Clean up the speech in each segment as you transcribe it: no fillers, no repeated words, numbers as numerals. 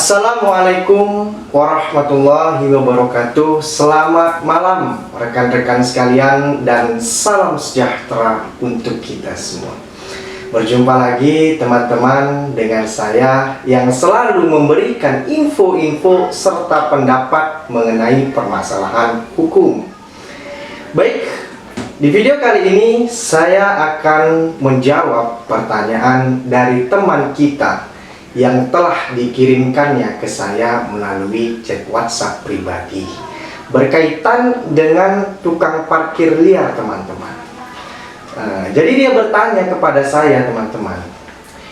Assalamualaikum warahmatullahi wabarakatuh. Selamat malam rekan-rekan sekalian dan salam sejahtera untuk kita semua. Berjumpa lagi teman-teman dengan saya yang selalu memberikan info-info serta pendapat mengenai permasalahan hukum. Baik, di video kali ini saya akan menjawab pertanyaan dari teman kita yang telah dikirimkannya ke saya melalui chat WhatsApp pribadi berkaitan dengan tukang parkir liar, teman-teman. Jadi dia bertanya kepada saya, teman-teman.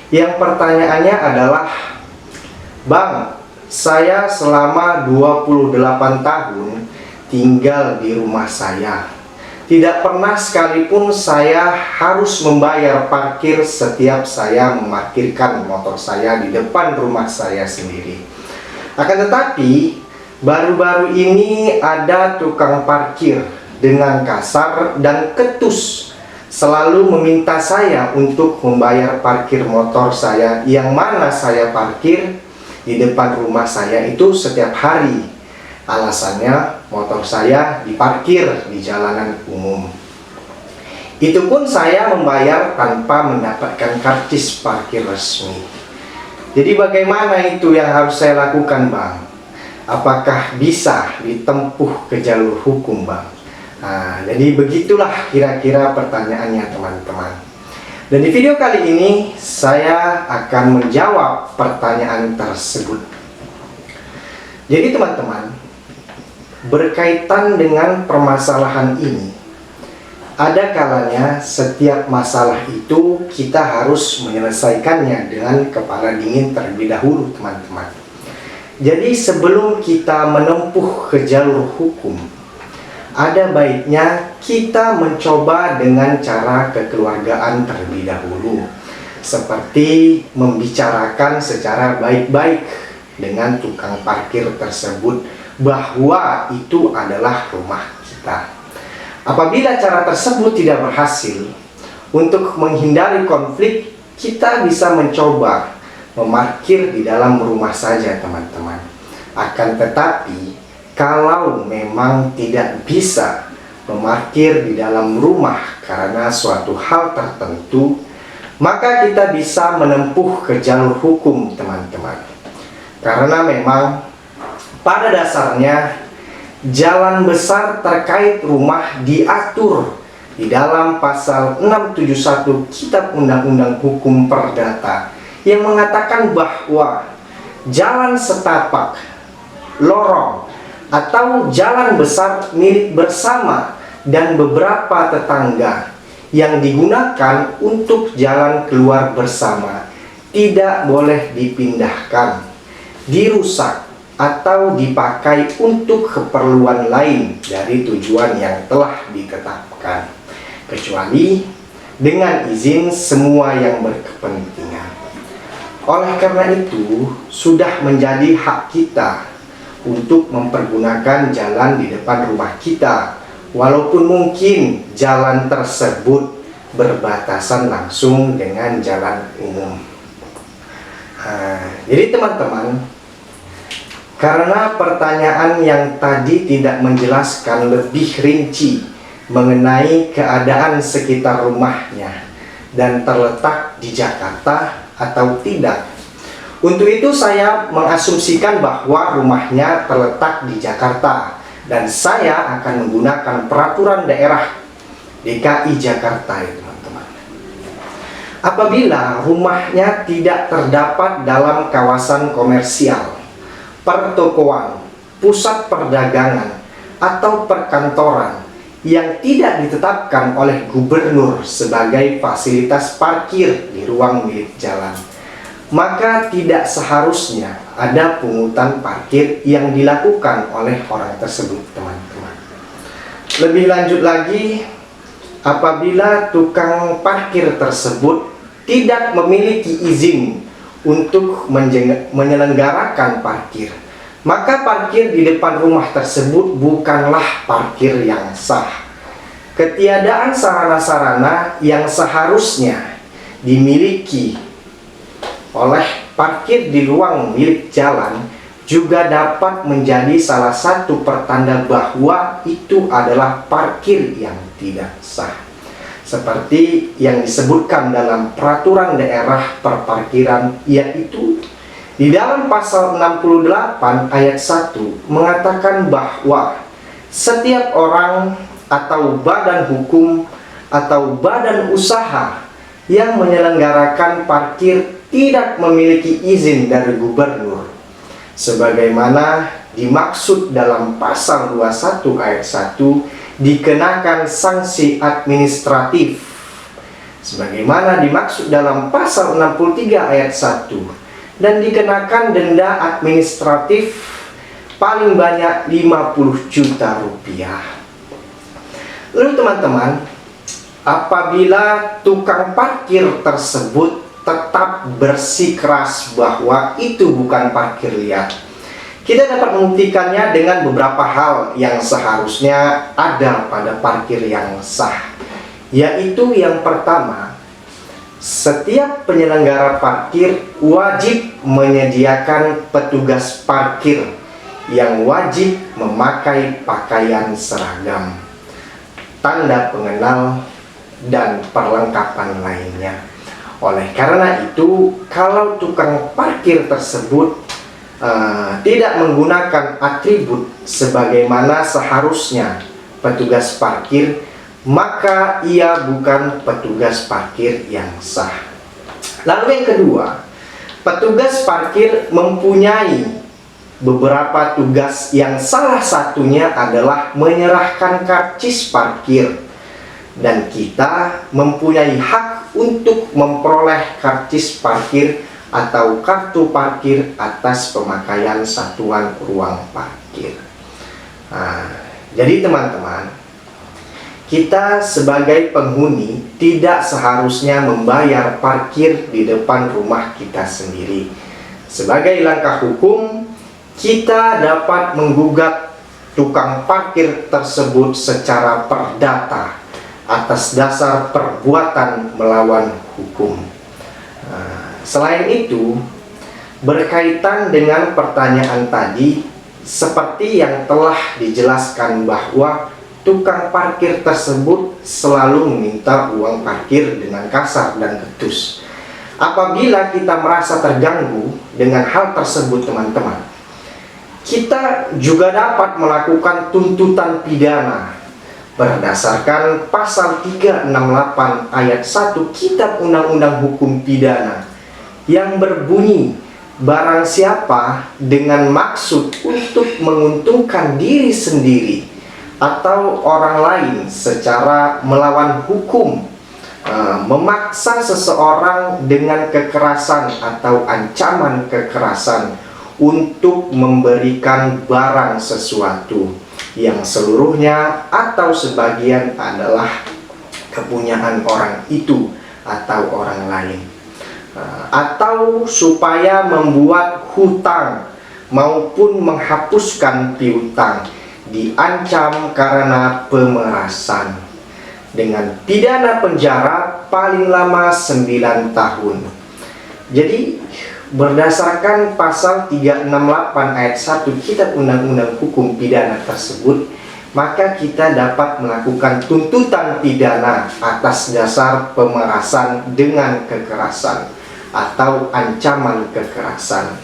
Yang pertanyaannya adalah, "Bang, saya selama 28 tahun tinggal di rumah saya. Tidak pernah sekalipun saya harus membayar parkir setiap saya memarkirkan motor saya di depan rumah saya sendiri. Akan tetapi, baru-baru ini ada tukang parkir dengan kasar dan ketus selalu meminta saya untuk membayar parkir motor saya yang mana saya parkir di depan rumah saya itu setiap hari. Alasannya motor saya diparkir di jalanan umum. Itu pun saya membayar tanpa mendapatkan karcis parkir resmi. Jadi bagaimana itu yang harus saya lakukan, Bang? Apakah bisa ditempuh ke jalur hukum, Bang?" Jadi begitulah kira-kira pertanyaannya, teman-teman. Dan di video kali ini saya akan menjawab pertanyaan tersebut. Jadi teman-teman, berkaitan dengan permasalahan ini, ada kalanya setiap masalah itu kita harus menyelesaikannya dengan kepala dingin terlebih dahulu, teman-teman. Jadi sebelum kita menempuh ke jalur hukum, ada baiknya kita mencoba dengan cara kekeluargaan terlebih dahulu, seperti membicarakan secara baik-baik dengan tukang parkir tersebut bahwa itu adalah rumah kita. Apabila cara tersebut tidak berhasil, untuk menghindari konflik, kita bisa mencoba memarkir di dalam rumah saja, teman-teman. Akan tetapi, kalau memang tidak bisa memarkir di dalam rumah karena suatu hal tertentu, maka kita bisa menempuh ke jalur hukum, teman-teman. Karena memang pada dasarnya, jalan besar terkait rumah diatur di dalam pasal 671 Kitab Undang-Undang Hukum Perdata yang mengatakan bahwa jalan setapak, lorong, atau jalan besar milik bersama dan beberapa tetangga yang digunakan untuk jalan keluar bersama tidak boleh dipindahkan, dirusak, atau dipakai untuk keperluan lain dari tujuan yang telah ditetapkan, kecuali dengan izin semua yang berkepentingan. Oleh karena itu, sudah menjadi hak kita untuk mempergunakan jalan di depan rumah kita, walaupun mungkin jalan tersebut berbatasan langsung dengan jalan umum. Jadi teman-teman, karena pertanyaan yang tadi tidak menjelaskan lebih rinci mengenai keadaan sekitar rumahnya dan terletak di Jakarta atau tidak, untuk itu saya mengasumsikan bahwa rumahnya terletak di Jakarta dan saya akan menggunakan peraturan daerah DKI Jakarta, ya teman-teman. Apabila rumahnya tidak terdapat dalam kawasan komersial, pertokoan, pusat perdagangan, atau perkantoran yang tidak ditetapkan oleh gubernur sebagai fasilitas parkir di ruang milik jalan, maka tidak seharusnya ada pungutan parkir yang dilakukan oleh orang tersebut, teman-teman. Lebih lanjut lagi, apabila tukang parkir tersebut tidak memiliki izin untuk menyelenggarakan parkir, maka parkir di depan rumah tersebut bukanlah parkir yang sah. Ketiadaan sarana-sarana yang seharusnya dimiliki oleh parkir di ruang milik jalan juga dapat menjadi salah satu pertanda bahwa itu adalah parkir yang tidak sah. Seperti yang disebutkan dalam peraturan daerah perparkiran, yaitu di dalam pasal 68 ayat 1 mengatakan bahwa setiap orang atau badan hukum atau badan usaha yang menyelenggarakan parkir tidak memiliki izin dari gubernur, sebagaimana dimaksud dalam pasal 21 ayat 1, dikenakan sanksi administratif, sebagaimana dimaksud dalam pasal 63 ayat 1, dan dikenakan denda administratif paling banyak 50 juta rupiah. Lalu teman-teman, apabila tukang parkir tersebut tetap bersikeras bahwa itu bukan parkir liar, kita dapat membuktikannya dengan beberapa hal yang seharusnya ada pada parkir yang sah. Yaitu yang pertama, setiap penyelenggara parkir wajib menyediakan petugas parkir yang wajib memakai pakaian seragam, tanda pengenal, dan perlengkapan lainnya. Oleh karena itu, kalau tukang parkir tersebut tidak menggunakan atribut sebagaimana seharusnya petugas parkir, maka ia bukan petugas parkir yang sah. Lalu yang kedua, petugas parkir mempunyai beberapa tugas yang salah satunya adalah menyerahkan karcis parkir, dan kita mempunyai hak untuk memperoleh karcis parkir atau kartu parkir atas pemakaian satuan ruang parkir. Jadi teman-teman, kita sebagai penghuni tidak seharusnya membayar parkir di depan rumah kita sendiri. Sebagai langkah hukum, kita dapat menggugat tukang parkir tersebut secara perdata atas dasar perbuatan melawan hukum. Selain itu, berkaitan dengan pertanyaan tadi, seperti yang telah dijelaskan bahwa tukang parkir tersebut selalu meminta uang parkir dengan kasar dan ketus. Apabila kita merasa terganggu dengan hal tersebut teman-teman, kita juga dapat melakukan tuntutan pidana berdasarkan pasal 368 ayat 1 Kitab Undang-Undang Hukum Pidana, yang berbunyi, barang siapa dengan maksud untuk menguntungkan diri sendiri atau orang lain secara melawan hukum, memaksa seseorang dengan kekerasan atau ancaman kekerasan untuk memberikan barang sesuatu yang seluruhnya atau sebagian adalah kepunyaan orang itu atau orang lain, atau supaya membuat hutang maupun menghapuskan piutang, diancam karena pemerasan dengan pidana penjara paling lama 9 tahun. Jadi berdasarkan pasal 368 ayat 1 Kitab Undang-Undang Hukum Pidana tersebut, maka kita dapat melakukan tuntutan pidana atas dasar pemerasan dengan kekerasan atau ancaman kekerasan,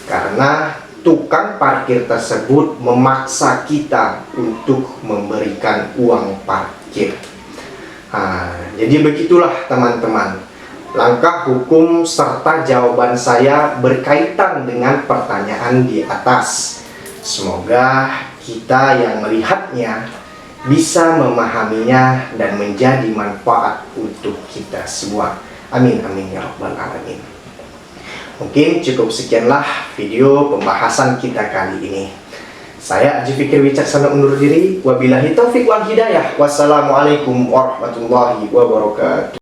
karena tukang parkir tersebut memaksa kita untuk memberikan uang parkir. Jadi begitulah teman-teman, langkah hukum serta jawaban saya berkaitan dengan pertanyaan di atas. Semoga kita yang melihatnya bisa memahaminya dan menjadi manfaat untuk kita semua. Amin amin ya rabbal alamin. Mungkin cukup sekianlah video pembahasan kita kali ini. Saya Haji Fikri Wicaksana undur diri. Wabillahi taufiq wal hidayah. Wassalamualaikum warahmatullahi wabarakatuh.